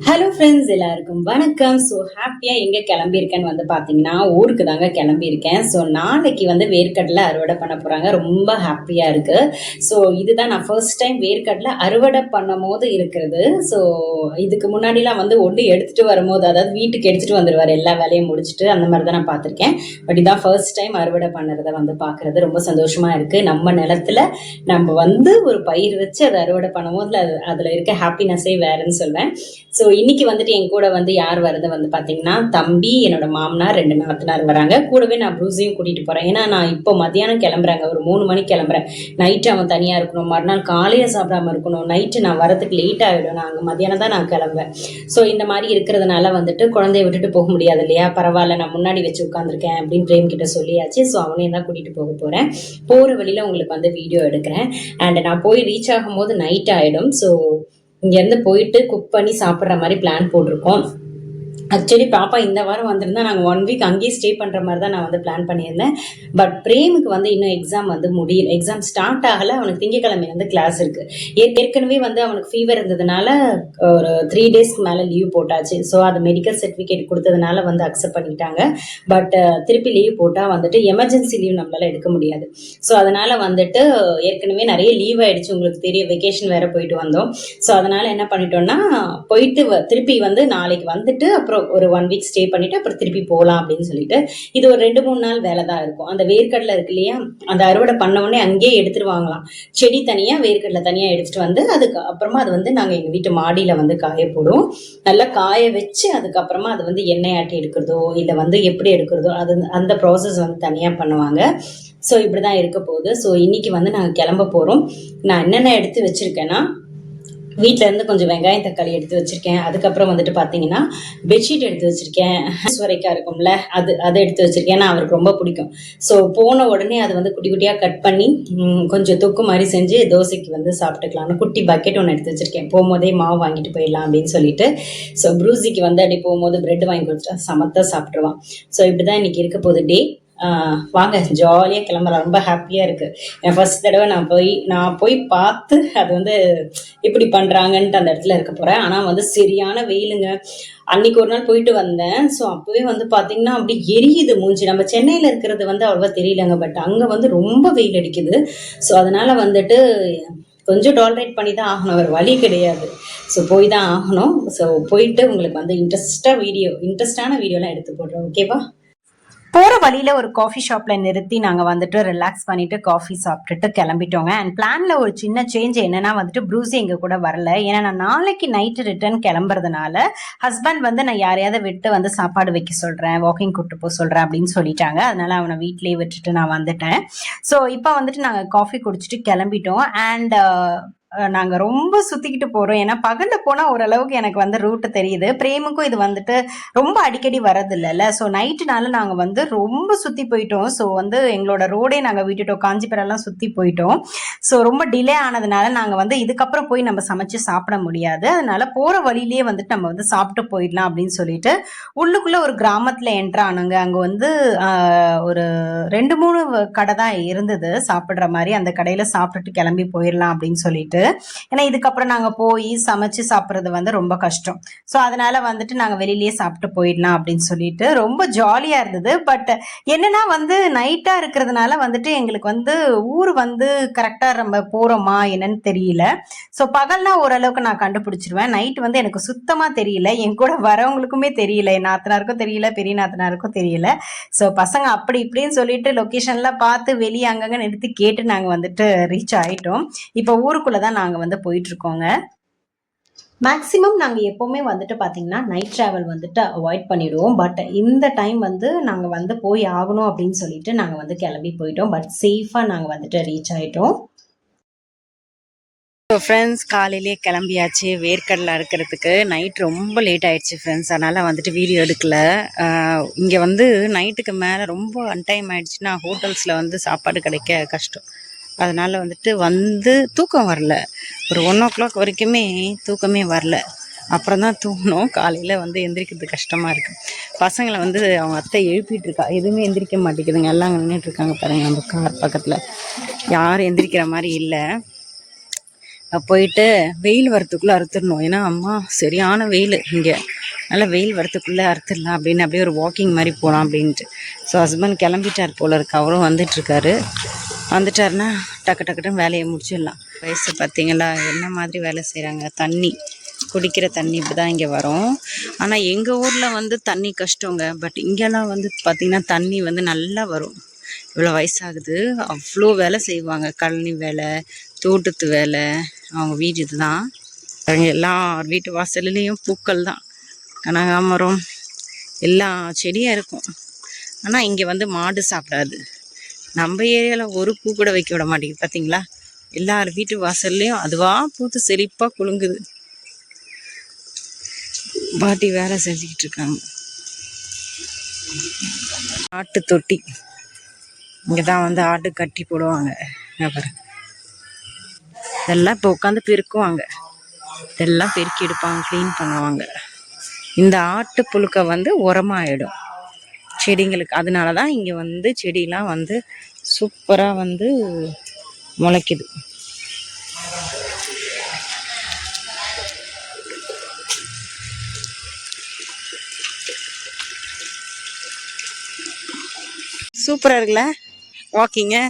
Hello friends, எல்லாருக்கும் வணக்கம். So ஹாப்பியாக எங்கே கிளம்பியிருக்கேன்னு பார்த்தீங்கன்னா ஊருக்கு தாங்க கிளம்பியிருக்கேன். ஸோ நாளைக்கு வேர்க்கடலை அறுவடை பண்ண போகிறாங்க. ரொம்ப ஹாப்பியாக இருக்குது. ஸோ இதுதான் நான் ஃபர்ஸ்ட் டைம் வேர்க்கடலை அறுவடை பண்ணும் போது இருக்கிறது. ஸோ இதுக்கு முன்னாடிலாம் ஒன்று எடுத்துகிட்டு வரும்போது, அதாவது வீட்டுக்கு எடுத்துகிட்டு வந்துடுவார் எல்லா வேலையும் முடிச்சுட்டு, அந்த மாதிரி தான் நான் பார்த்துருக்கேன். பட் இதான் ஃபர்ஸ்ட் டைம் அறுவடை பண்ணுறதை பார்க்குறது ரொம்ப சந்தோஷமாக இருக்குது. நம்ம நிலத்துல நம்ம ஒரு பயிர் வச்சு அதை அறுவடை பண்ணும் போது அதில் இருக்க ஹாப்பினஸ்ஸே வேறுன்னு சொல்வேன். ஸோ இன்னைக்கு என் கூட யார் வருது பார்த்தீங்கன்னா தம்பி, என்னோட மாமனார், 2 நாத்தனார் வராங்க. கூடவே நான் ப்ரூஸையும் கூட்டிட்டு போறேன். ஏன்னா நான் இப்போ மத்தியானம் கிளம்புறாங்க, ஒரு 3 மணிக்கு கிளம்புறேன். நைட்டு அவன் தனியா இருக்கணும், மறுநாள் காலையில சாப்பிடாம இருக்கணும், நைட்டு நான் வரதுக்கு லேட் ஆகிடும். நான் அங்கே மத்தியானம் தான் நான் கிளம்புவேன். ஸோ இந்த மாதிரி இருக்கிறதுனால குழந்தைய விட்டுட்டு போக முடியாது இல்லையா. பரவாயில்ல, நான் முன்னாடி வச்சு உட்காந்துருக்கேன் அப்படின்னு பிரேம் கிட்ட சொல்லியாச்சு. ஸோ அவனையும் தான் கூட்டிட்டு போக போறேன். போற வழியில உங்களுக்கு வீடியோ எடுக்கிறேன். அண்ட் நான் போய் ரீச் ஆகும் போது நைட் ஆயிடும். ஸோ இங்கேருந்து போயிட்டு குக் பண்ணி சாப்பிட்ற மாதிரி பிளான் போட்டிருக்கோம். ஆக்சுவலி பாப்பா இந்த வாரம் வந்திருந்தா நாங்கள் 1 வீக் அங்கேயே ஸ்டே பண்ணுற மாதிரி தான் நான் பிளான் பண்ணியிருந்தேன். பட் பிரேமுக்கு இன்னும் எக்ஸாம் முடியல. எக்ஸாம் ஸ்டார்ட் ஆகலை. அவனுக்கு திங்கக்கிழமை கிளாஸ் இருக்குது. ஏற்கனவே அவனுக்கு ஃபீவர் இருந்ததுனால ஒரு 3 டேஸ்க்கு மேலே லீவ் போட்டாச்சு. ஸோ அது மெடிக்கல் சர்டிஃபிகேட் கொடுத்ததுனால அக்செப்ட் பண்ணிட்டாங்க. பட் திருப்பி லீவ் போட்டால் எமர்ஜென்சி லீவ் நம்மளால எடுக்க முடியாது. ஸோ அதனால் ஏற்கனவே நிறைய லீவ் ஆகிடுச்சு. உங்களுக்கு தெரியும், வெக்கேஷன் வேறு போயிட்டு வந்தோம். ஸோ அதனால் என்ன பண்ணிட்டோம்னா, போயிட்டு திருப்பி நாளைக்கு வந்துட்டு அப்புறம் ஒரு 1 வீக் ஸ்டே பண்ணிட்டு அப்புறம் திருப்பி போகலாம் அப்படின்னு சொல்லிட்டு, இது ஒரு 2-3 நாள் வேலை தான் இருக்கும். அந்த வேர்க்கடலை இருக்கு இல்லையா, அந்த அறுவடை பண்ண உடனே அங்கேயே எடுத்துட்டு வாங்கலாம். செடி தனியா, வேர்க்கடலை தனியா எடுத்துட்டு அதுக்கு அப்புறமா அது நாங்கள் எங்கள் வீட்டு மாடியில் காய போடுவோம். நல்லா காய வச்சு அதுக்கப்புறமா அது எண்ணெய் ஆட்டி எடுக்கிறதோ இல்லை எப்படி எடுக்கிறதோ அது அந்த ப்ராசஸ் தனியாக பண்ணுவாங்க. ஸோ இப்படி தான் இருக்க போகுது. ஸோ இன்னைக்கு நாங்கள் கிளம்ப போகிறோம். நான் என்னென்ன எடுத்து வச்சிருக்கேன்னா, வீட்டில இருந்து கொஞ்சம் வெங்காயம் தக்காளி எடுத்து வச்சிருக்கேன். அதுக்கப்புறம் பார்த்தீங்கன்னா பெட்ஷீட் எடுத்து வச்சிருக்கேன். சுவரைக்காய் இருக்கும்ல, அதை எடுத்து வச்சிருக்கேன். ஏன்னா அவருக்கு ரொம்ப பிடிக்கும். ஸோ போன உடனே அது குட்டி குட்டியாக கட் பண்ணி கொஞ்சம் தொக்கு மாதிரி செஞ்சு தோசைக்கு சாப்பிட்டுக்கலாம்னு குட்டி பக்கெட் ஒன்று எடுத்து வச்சிருக்கேன். போகும்போதே மாவு வாங்கிட்டு போயிடலாம் அப்படின்னு சொல்லிட்டு. ஸோ ப்ரூஸிக்கு அப்படி போகும்போது பிரெட் வாங்கி கொடுத்துட்டா சமத்தா சாப்பிட்ருவான். ஸோ இப்படிதான் இன்னைக்கு இருக்க போகுது டே. வாங்க ஜாலியாக கிளம்பலாம். ரொம்ப ஹாப்பியாக இருக்குது. என் ஃபர்ஸ்ட் தடவை நான் போய் பார்த்து அது எப்படி பண்ணுறாங்கன்ட்டு அந்த இடத்துல இருக்க போகிறேன். ஆனால் சரியான வெயிலுங்க. அன்னைக்கு ஒரு நாள் போயிட்டு வந்தேன். ஸோ அப்போவே பார்த்தீங்கன்னா அப்படி எரியுது மூஞ்சி. நம்ம சென்னையில் இருக்கிறது அவ்வளோவா தெரியலங்க. பட் அங்கே ரொம்ப வெயில் அடிக்குது. ஸோ அதனால் கொஞ்சம் டாலரேட் பண்ணி தான் ஆகணும், வேறு வழி கிடையாது. ஸோ போய் தான் ஆகணும். ஸோ போயிட்டு உங்களுக்கு இன்ட்ரெஸ்டான வீடியோலாம் எடுத்து போடுறோம். ஓகேவா? போகிற வழியில் ஒரு காஃபி ஷாப்பில் நிறுத்தி நாங்கள் ரிலாக்ஸ் பண்ணிவிட்டு காஃபி சாப்பிட்டுட்டு கிளம்பிட்டோங்க. அண்ட் பிளானில் ஒரு சின்ன சேஞ்ச் என்னென்னா ப்ரூஸி எங்கள் கூட வரல. ஏன்னா நான் நாளைக்கு நைட்டு ரிட்டர்ன் கிளம்புறதுனால ஹஸ்பண்ட் நான் யாரையாவது விட்டு சாப்பாடு வைக்க சொல்கிறேன், வாக்கிங் கூப்பிட்டு போக சொல்கிறேன் அப்படின்னு சொல்லிட்டாங்க. அதனால் அவனை வீட்டிலேயே விட்டுட்டு நான் வந்துட்டேன். ஸோ இப்போ நாங்கள் காஃபி குடிச்சிட்டு கிளம்பிட்டோம். அண்ட் நாங்கள் ரொம்ப சுற்றிக்கிட்டு போகிறோம். ஏன்னா பகலில் போனால் ஓரளவுக்கு எனக்கு ரூட்டு தெரியுது. பிரேமுக்கும் இது ரொம்ப அடிக்கடி வரதில்லைல்ல. ஸோ நைட்டுனால நாங்கள் ரொம்ப சுற்றி போயிட்டோம். ஸோ எங்களோட ரோடே நாங்கள் விட்டுட்டோம். காஞ்சிபுரம்லாம் சுற்றி போயிட்டோம். ஸோ ரொம்ப டிலே ஆனதுனால நாங்கள் இதுக்கப்புறம் போய் நம்ம சமைச்சு சாப்பிட முடியாது. அதனால போகிற வழியிலேயே நம்ம சாப்பிட்டு போயிடலாம் அப்படின்னு சொல்லிட்டு உள்ளுக்குள்ளே ஒரு கிராமத்தில் என்ட்ரு ஆனாங்க. அங்கே ஒரு 2-3 கடை தான் இருந்தது சாப்பிட்ற மாதிரி. அந்த கடையில் சாப்பிட்டுட்டு கிளம்பி போயிடலாம் அப்படின்னு சொல்லிட்டு. ஏன்னா இதுக்கப்புறம் நாங்க போய் சமைச்சு சாப்பிட்றது ரொம்ப கஷ்டம். ஸோ அதனால நாங்க வெளியிலேயே சாப்பிட்டு போயிடலாம் அப்படின்னு சொல்லிட்டு ரொம்ப ஜாலியா இருந்தது. பட் என்னன்னா நைட்டா இருக்கிறதுனால எங்களுக்கு ஊர் கரெக்டா நம்ம போறோமா என்னன்னு தெரியல. ஸோ பகல்னா ஓரளவுக்கு நான் கண்டுபிடிச்சிருவேன். நைட் எனக்கு சுத்தமா தெரியல. என் கூட வரவங்களுக்குமே தெரியல. என் நாத்தனாருக்கும் தெரியல, பெரிய நாத்தனாருக்கும் தெரியல. ஸோ பசங்க அப்படி இப்படின்னு சொல்லிட்டு லொக்கேஷன்லாம் பார்த்து வெளியே அங்கங்க நிறுத்தி கேட்டு நாங்க ரீச் ஆயிட்டோம். இப்போ ஊருக்குள்ள நாங்கள் போயிட்டு இருக்கோங்க. மேக்ஸிமம் நாங்கள் எப்போவுமே பார்த்தீங்கன்னா நைட் ட்ராவல் அவாய்ட் பண்ணிடுவோம். பட் இந்த டைம் நாங்கள் போய் ஆகணும் அப்படின்னு சொல்லிட்டு நாங்கள் கிளம்பி போயிட்டோம். பட் சேஃபாக நாங்கள் ரீச் ஆகிட்டோம். ஸோ ஃப்ரெண்ட்ஸ், காலையிலே கிளம்பியாச்சு வேர்க்கடலை அறுக்கிறதுக்கு. நைட் ரொம்ப லேட் ஆகிடுச்சு ஃப்ரெண்ட்ஸ். அதனால் வீடியோ எடுக்கலை. இங்கே நைட்டுக்கு மேலே ரொம்ப அன்டைம் ஆகிடுச்சுன்னா ஹோட்டல்ஸில் சாப்பாடு கிடைக்க கஷ்டம். அதனால் தூக்கம் வரல. ஒரு 1 o'clock வரைக்குமே தூக்கமே வரல. அப்புறம் தான் தூங்கணும். காலையில் எந்திரிக்கிறது கஷ்டமாக இருக்குது. பசங்களை அவங்க அத்தை எழுப்பிட்டு இருக்கா. எதுவுமே எந்திரிக்க மாட்டேங்குதுங்க. எல்லாம் நின்றுட்டுருக்காங்க பாருங்கள். நம்ம கார் பக்கத்தில் யாரும் எந்திரிக்கிற மாதிரி இல்லை. போயிட்டு வெயில் வரத்துக்குள்ளே அறுத்துடணும். ஏன்னா அம்மா சரியான வெயில் இங்கே, நல்லா வெயில் வரத்துக்குள்ளே அறுத்துடலாம் அப்படின்னு அப்படியே ஒரு வாக்கிங் மாதிரி போகலாம் அப்படின்ட்டு. ஸோ ஹஸ்பண்ட் கிளம்பிட்டார் போல இருக்கு, அவரும் வந்துட்டுருக்காரு. வந்துட்டாருன்னா டக்கு டக்குன்னு வேலையை முடிச்சிடலாம். வயசு பார்த்தீங்களா என்ன மாதிரி வேலை செய்கிறாங்க. தண்ணி குடிக்கிற தண்ணி இப்படி தான் இங்கே வரும். ஆனால் எங்கள் ஊரில் வந்து தண்ணி கஷ்டங்க. பட் இங்கெல்லாம் வந்து பார்த்திங்கன்னா தண்ணி வந்து நல்லா வரும். இவ்வளோ வயசாகுது, அவ்வளோ வேலை செய்வாங்க. கழனி வேலை, தோட்டத்து வேலை. அவங்க வீடு இதுதான். எல்லார் வீட்டு வாசல்லையும் பூக்கள் தான், கனகாமரம், எல்லா செடியும் இருக்கும். ஆனால் இங்கே வந்து மாடு சாப்பிடாது. நம்ம ஏரியாவில் ஒரு பூ கூட வைக்க விட மாட்டேங்குது பார்த்தீங்களா. எல்லார் வீட்டு வாசல்லையும் அதுவாக பூத்து செழிப்பாக குலுங்குது. பாட்டி வேலை செஞ்சுக்கிட்டு இருக்காங்க. ஆட்டு தொட்டி இங்கே தான் வந்து ஆட்டு கட்டி போடுவாங்க. அப்புறம் இதெல்லாம் இப்போ உட்காந்து பெருக்குவாங்க. இதெல்லாம் பெருக்கி எடுப்பாங்க, க்ளீன் பண்ணுவாங்க. இந்த ஆட்டு புழுக்க வந்து உரமாயிடும் செடிங்களுக்கு. அதனால தான் இங்கே வந்து செடியெலாம் வந்து சூப்பராக வந்து முளைக்குது. சூப்பராக இருக்குல்ல வாக்கிங்கு.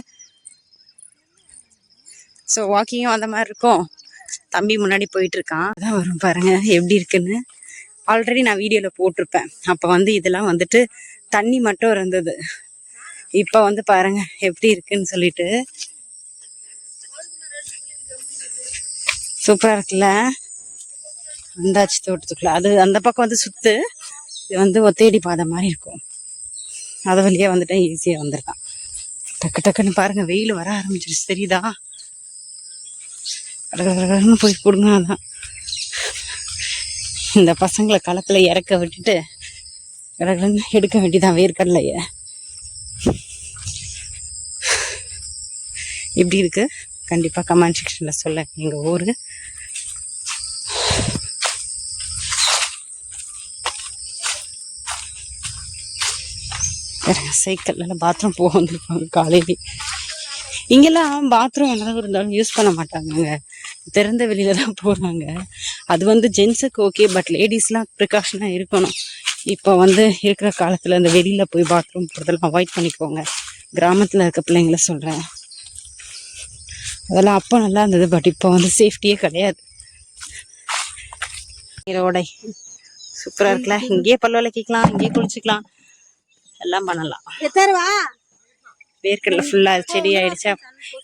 ஸோ வாக்கிங்கும் அந்த மாதிரி இருக்கும். தம்பி முன்னாடி போயிட்டுருக்கான், அதான் வரும் பாருங்கள் எப்படி இருக்குன்னு. ஆல்ரெடி நான் வீடியோவில் போட்டிருப்பேன். அப்போ வந்து இதெல்லாம் வந்துட்டு தண்ணி மட்டும் இருந்தது. இப்போ வந்து பாருங்கள் எப்படி இருக்குன்னு சொல்லிட்டு. சூப்பராக இருக்குல்ல. வந்தாச்சு தோட்டத்துக்குள்ள. அது அந்த பக்கம் வந்து சுற்று, இது வந்து ஒத்தேடி பாதை மாதிரி இருக்கும். அதை வழியாக வந்துட்டேன், ஈஸியாக வந்துடலாம். டக்கு டக்குன்னு பாருங்கள் வெயில் வர ஆரம்பிச்சிருச்சு, தெரியுதா. கடற்கடன்னு போய் கொடுங்க. அதான் இந்த பசங்களை களத்தில் இறக்க விட்டுட்டு கடற்கடன்னு எடுக்க வேண்டியதான் வேர்க்கடலையை. எப்படி இருக்கு கண்டிப்பாக கமெண்ட் செக்ஷனில் சொல்ல. எங்கள் ஊர் சைக்கிளில் பாத்ரூம் போக வந்துருப்பாங்க காலையிலே. இங்கெல்லாம் பாத்ரூம் எல்லாம் இருந்தாலும் யூஸ் பண்ண மாட்டாங்க, திறந்த வெளியில தான் போகிறாங்க. அது வந்து ஜென்ஸுக்கு ஓகே, பட் லேடிஸ்லாம் ப்ரிகாஷனாக இருக்கணும். இப்போ வந்து இருக்கிற காலத்தில் இந்த வெளியில் போய் பாத்ரூம் போகிறதெல்லாம் அவாய்ட் பண்ணிக்கோங்க. கிராமத்தில் இருக்க பிள்ளைங்கள சொல்கிறேன். அதெல்லாம் அப்போ நல்லா இருந்தது, பட் இப்போ வந்து சேஃப்டியே கிடையாது. நீரோடை சூப்பராக இருக்குல்ல. இங்கேயே பல்லு விளக்கிக்கலாம், இங்கேயே குளிச்சுக்கலாம், எல்லாம் பண்ணலாம். வேர்க்கடலை ஃபுல்லா செடி ஆயிடுச்சா,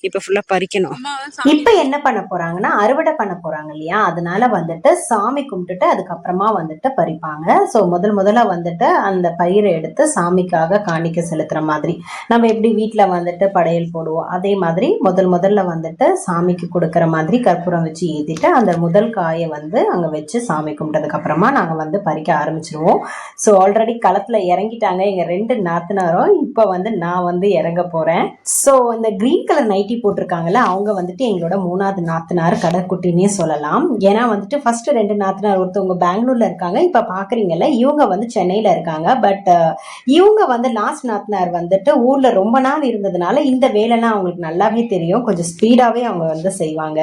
இப்ப ஃபுல்லா பறிக்கணும். இப்ப என்ன பண்ண போறாங்கன்னா அறுவடை பண்ண போறாங்க இல்லையா, அதனால வந்துட்டு சாமி கும்பிட்டுட்டு அதுக்கப்புறமா வந்துட்டு பறிப்பாங்க. ஸோ முதல்ல வந்துட்டு அந்த பயிரை எடுத்து சாமிக்காக காணிக்க செலுத்துற மாதிரி, நம்ம எப்படி வீட்டுல வந்துட்டு படையல் போடுவோம் அதே மாதிரி முதல்ல வந்துட்டு சாமிக்கு கொடுக்கற மாதிரி கற்பூரம் வச்சு ஏத்திட்டு அந்த முதல் காயை வந்து அங்க வச்சு சாமி கும்பிட்டதுக்கு அப்புறமா நாங்க வந்து பறிக்க ஆரம்பிச்சிருவோம். ஸோ ஆல்ரெடி களத்துல இறங்கிட்டாங்க எங்க 2 நாத்தனாரும். இப்ப வந்து நான் வந்து இறங்க போறேன். ஸோ இந்த கிரீன் கலர் நைட்டி போட்டிருக்காங்கல்ல, அவங்க வந்துட்டு எங்களோட 3வது நாத்தனார், கடைக்குட்டினே சொல்லலாம். ஏன்னா வந்துட்டு ஃபர்ஸ்ட் 2 நாத்தனார் ஒருத்தவங்க பெங்களூர்ல இருக்காங்க, இப்ப பாக்குறீங்கல்ல இவங்க வந்து சென்னையில இருக்காங்க. பட் இவங்க வந்து லாஸ்ட் நாத்தனார் வந்துட்டு ஊர்ல ரொம்ப நாள் இருந்ததுனால இந்த வேலைலாம் அவங்களுக்கு நல்லாவே தெரியும், கொஞ்சம் ஸ்பீடாவே அவங்க வந்து செய்வாங்க.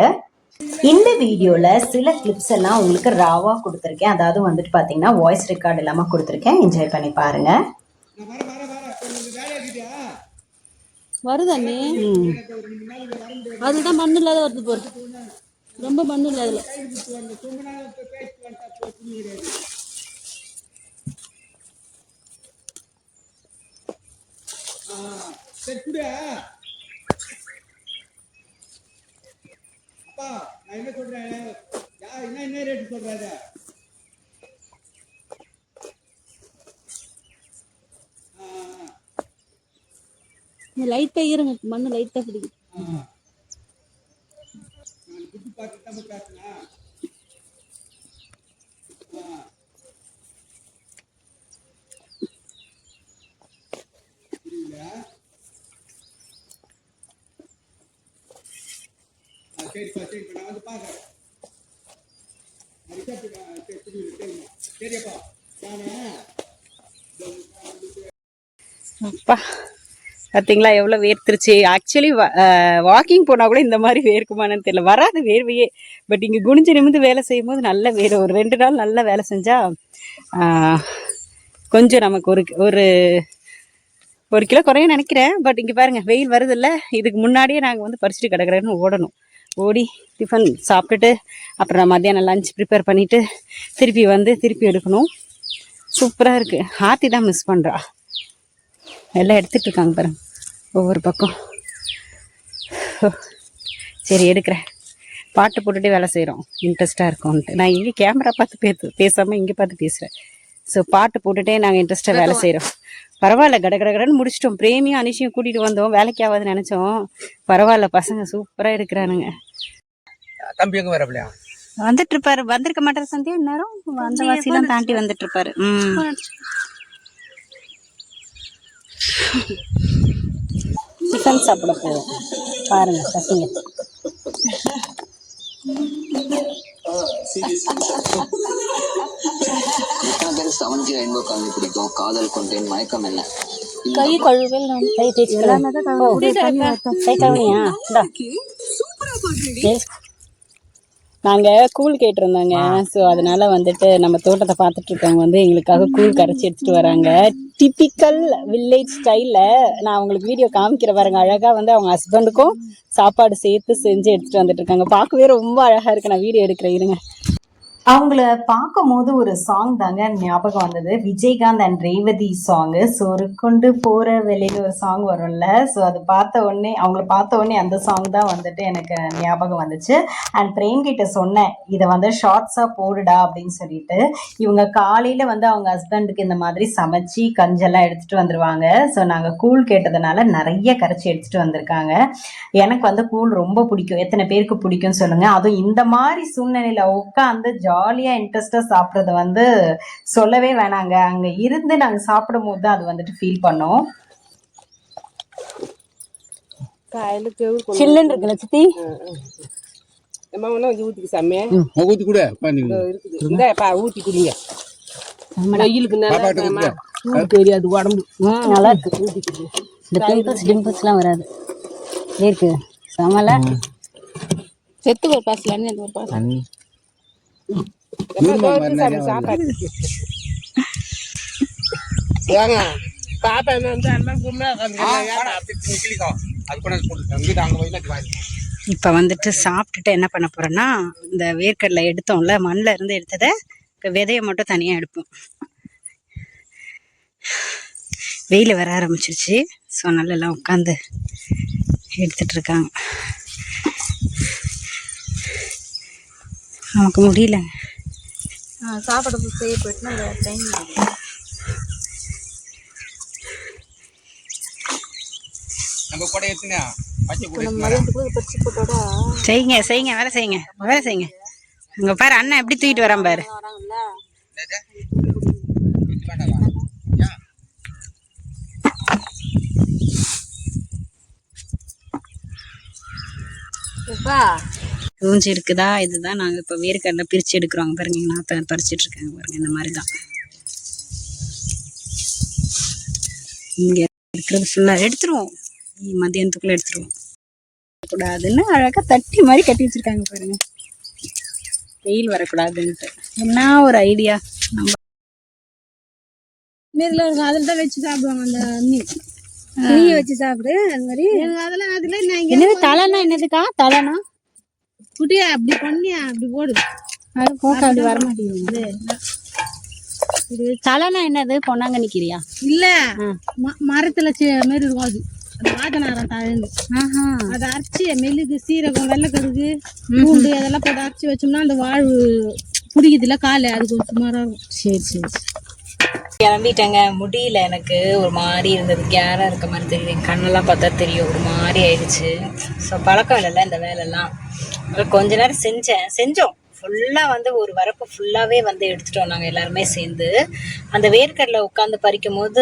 இந்த வீடியோல சில கிளிப்ஸ் எல்லாம் உங்களுக்கு ராவா கொடுத்துருக்கேன், அதாவது வந்துட்டு பாத்தீங்கன்னா வாய்ஸ் ரெக்கார்ட் இல்லாம கொடுத்துருக்கேன். என்ஜாய் பண்ணி பாருங்க. வருதா நீ அதுதான் மண்ணு இல்லாத வருது போறது, ரொம்ப மண்ணு இல்லாத. நான் என்ன சொல்றேன், என்ன ரேட்டு சொல்றாங்க. லைட்டா இருங்க, மண்ணு லைட்டா பிடிக்குது. சரிப்பா சரிப்பா, நான் வந்து பாக்குறேன். சரிப்பா அப்பா பார்த்தீங்களா எவ்வளோ வேர்த்துருச்சு. ஆக்சுவலி வாக்கிங் போனால் கூட இந்த மாதிரி வேர்க்குமானு தெரியல, வராது வேர்வையே. பட் இங்கே குனிஞ்சு நிமிந்து வேலை செய்யும் போது நல்ல வேறு. ஒரு 2 நாள் நல்லா வேலை செஞ்சால் கொஞ்சம் நமக்கு ஒரு 1 கிலோ குறையும் நினைக்கிறேன். பட் இங்கே பாருங்கள் வெயில் வருதில்ல, இதுக்கு முன்னாடியே நாங்கள் வந்து பறிச்சுட்டு கிடக்கிறேன்னு ஓடணும். ஓடி டிஃபன் சாப்பிட்டுட்டு அப்புறம் மத்தியானம் லஞ்ச் ப்ரிப்பேர் பண்ணிவிட்டு திருப்பி எடுக்கணும். சூப்பராக இருக்குது. ஆர்த்தி தான் மிஸ் பண்ணுறா. எல்லாம் எடுத்துகிட்டு இருக்காங்க பாருங்க ஒவ்வொரு பக்கம். சரி எடுக்கிறேன். பாட்டு போட்டுகிட்டே வேலை செய்கிறோம், இன்ட்ரெஸ்ட்டாக இருக்கும்ன்ட்டு. நான் இங்கே கேமரா பார்த்து பேசாமல் இங்கே பார்த்து பேசுகிறேன். ஸோ பாட்டு போட்டுகிட்டே நாங்கள் இன்ட்ரெஸ்ட்டாக வேலை செய்கிறோம். பரவாயில்ல, கடகடன்னு முடிச்சிட்டோம். பிரேமியும் அனிஷையும் கூட்டிகிட்டு வந்தோம், வேலைக்கு ஆகாதுன்னு நினச்சோம். பரவாயில்ல, பசங்க சூப்பராக இருக்கிறானுங்க. தம்பி எங்கே வரப்பலையா வந்துட்டு இருப்பாரு, வந்திருக்க மாட்டார் சந்தியா நேரம், அந்த வாசிலாம் தாண்டி வந்துட்டு இருப்பாரு. சிக்கன் சாப்பிட போவோம் பாருங்க பசங்க. செவன்ஜி ரெயின்போ காலனி பிடிக்கும். காதல் கொண்டேன் மயக்கம் என்ன கை கழுவேல் கை தேய்ச்சியா? நாங்கள் கூழ் கேட்டிருந்தோங்க. ஸோ அதனால வந்துட்டு நம்ம தோட்டத்தை பார்த்துட்டு இருக்கவங்க வந்து எங்களுக்காக கூழ் கரைச்சி எடுத்துகிட்டு வராங்க. டிப்பிக்கல் வில்லேஜ் ஸ்டைலில் நான் அவங்களுக்கு வீடியோ காமிக்கிற பாருங்க. அழகாக வந்து அவங்க ஹஸ்பண்டுக்கும் சாப்பாடு சேர்த்து செஞ்சு எடுத்துகிட்டு வந்துட்டு இருக்காங்க. பார்க்கவே ரொம்ப அழகாக இருக்குது. நான் வீடியோ எடுக்கிறேன் இருங்க. அவங்கள பார்க்கும் போது ஒரு சாங் தாங்க ஞாபகம் வந்தது, Vijayakanth and Revathi song. So ஒரு கொண்டு போகிற வெளியில் ஒரு சாங் வரும்ல. ஸோ அது அவங்கள பார்த்த உடனே அந்த சாங் தான் வந்துட்டு எனக்கு ஞாபகம் வந்துச்சு. அண்ட் பிரேம் கிட்ட சொன்னேன், இதை வந்து ஷார்ட்ஸாக போடுடா அப்படின்னு சொல்லிட்டு. இவங்க காலையில் வந்து அவங்க ஹஸ்பண்டுக்கு இந்த மாதிரி சமைச்சு கஞ்செல்லாம் எடுத்துகிட்டு வந்துடுவாங்க. ஸோ நாங்கள் கூழ் கேட்டதுனால நிறைய கரைச்சி எடுத்துகிட்டு வந்திருக்காங்க. எனக்கு வந்து கூழ் ரொம்ப பிடிக்கும். எத்தனை பேருக்கு பிடிக்கும்னு சொல்லுங்கள். அதுவும் இந்த மாதிரி சூழ்நிலையில் உட்காந்து ஜாலியாக இன்ட்ரெஸ்டாக சாப்பிட்றது வந்து சொல்லவே வேணாங்க. அங்கே இருந்து நாங்கள் சாப்பிடும் போது தான் அது வந்துட்டு ஃபீல் பண்ணோம். சில்லுன்னு இருக்குல்ல சித்தி? ஊத்தி செம்மையா ஊற்றி கூட ஊத்தி குடிங்க. தெரியாது உடம்பு நல்லா இருக்கு. இந்த டிம்பிள்ஸ்லாம் வராது. இருக்கு சமல செத்து ஒரு பாசல ஒரு பாசம் இப்போ வந்துட்டு சாப்பிட்டுட்டு என்ன பண்ண போறோம்னா, இந்த வேர்க்கடலை எடுத்தோம்ல, மண்ணில் இருந்து எடுத்ததை இப்போ விதையை மட்டும் தனியாக எடுப்போம். வெயில் வர ஆரம்பிச்சிருச்சு. ஸோ நல்லா உட்காந்து எடுத்துட்டு இருக்காங்க. நமக்கு முடியல சாப்பாடு செய்ய போயிட்டுனா அந்த டைம் நம்ம கூட எடுத்துனா செய்யுங்க வேலை செய்யுங்க. அங்கே பாரு அண்ணன் எப்படி தூக்கிட்டு வரான் பாரு. பூஞ்சி இருக்குதா? இதுதான் நாங்கள் இப்போ வேர்க்கடலை பிரித்து எடுக்கிறோங்க பாருங்க. நாற்று பறிச்சிட்டு இருக்காங்க பாருங்க. இந்த மாதிரி தான் இங்கே இருக்கிறது ஃபுல்லாக எடுத்துருவோம். மதியானத்துக்குள்ளே எடுத்துருவோம். கூடாதுன்னு அழகாக தட்டி மாதிரி கட்டி வச்சிருக்காங்க பாருங்க, வெயில் வரக்கூடாதுன்ட்டு. என்ன ஒரு ஐடியா. நம்ம அதில் தான் வச்சு சாப்பிடுவாங்க. அந்த நெய்யை வச்சு சாப்பிடு. அது மாதிரி அதெல்லாம் என்னது தலைனா? என்னதுக்கா தலைனா? குட்டியா அப்படி பண்ணியா அப்படி போடு. அது போக்க அப்படி வர மாட்டேங்குது. தலைனா என்னது? பொன்னாங்க நிக்கிறியா? இல்ல மரத்துல மாரி இருக்கும். அது வாதனாரம் தழந்து அதை அரைச்சி மெழுகு, சீரகம், வெள்ளைக்கடுகு, பூண்டு அதெல்லாம் போட்டு அரைச்சி வச்சோம்னா அந்த வாழ்வு பிடிக்குதுல காலை, அது கொஞ்சம் சுமாராக இருக்கும். சரி கிளம்பிட்டேங்க. முடியல, எனக்கு ஒரு மாதிரி இருந்தது. கேராக இருக்க மாதிரி தெரியுது. கண்ணெல்லாம் பார்த்தா தெரியும், ஒரு மாதிரி ஆயிடுச்சு. ஸோ பழக்கம் இல்லைல்ல இந்த வேலைலாம். கொஞ்ச நேரம் செஞ்சோம். ஃபுல்லாக வந்து ஒரு வரப்பு ஃபுல்லாகவே வந்து எடுத்துட்டோம் நாங்கள் எல்லாருமே சேர்ந்து. அந்த வேர்க்கடலை உட்காந்து பறிக்கும் போது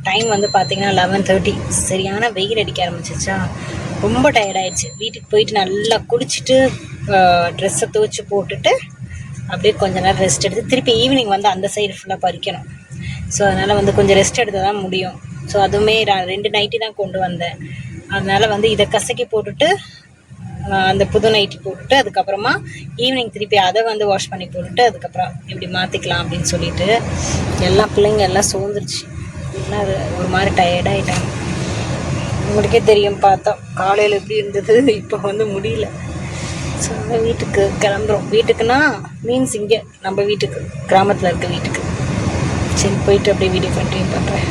டைம் வந்து பார்த்திங்கன்னா 11:30. சரியான வெயில் அடிக்க ஆரம்பிச்சிச்சா, ரொம்ப டயர்டாயிடுச்சு. வீட்டுக்கு போயிட்டு நல்லா குளிச்சுட்டு ட்ரெஸ்ஸை துவைச்சி போட்டுட்டு அப்படியே கொஞ்ச நேரம் ரெஸ்ட் எடுத்து திருப்பி ஈவினிங் வந்து அந்த சைடு ஃபுல்லாக பறிக்கணும். ஸோ அதனால் வந்து கொஞ்சம் ரெஸ்ட் எடுத்து தான் முடியும். ஸோ அதுவுமே 2 நைட்டி தான் கொண்டு வந்தேன். அதனால் வந்து இதை கசக்கி போட்டுட்டு அந்த புது நைட்டி போட்டுட்டு அதுக்கப்புறமா ஈவினிங் திருப்பி அதை வந்து வாஷ் பண்ணி போட்டுட்டு அதுக்கப்புறம் இப்படி மாற்றிக்கலாம் அப்படின்னு சொல்லிட்டு எல்லா பிள்ளைங்க எல்லாம் சோர்ந்துருச்சு. எல்லாம் ஒரு மாதிரி டயர்டாயிட்டாங்க. உங்களுக்கே தெரியும் பார்த்தா காலையில் எப்படி இருந்தது, இப்போ வந்து முடியல. ஸோ வீட்டுக்கு கிளம்புறோம். வீட்டுக்குன்னா மீன்ஸ் இங்கே நம்ம வீட்டுக்கு, கிராமத்தில் இருக்க வீட்டுக்கு. சரி போயிட்டு அப்படியே வீடியோ கண்டினியூ பண்ணுறேன்.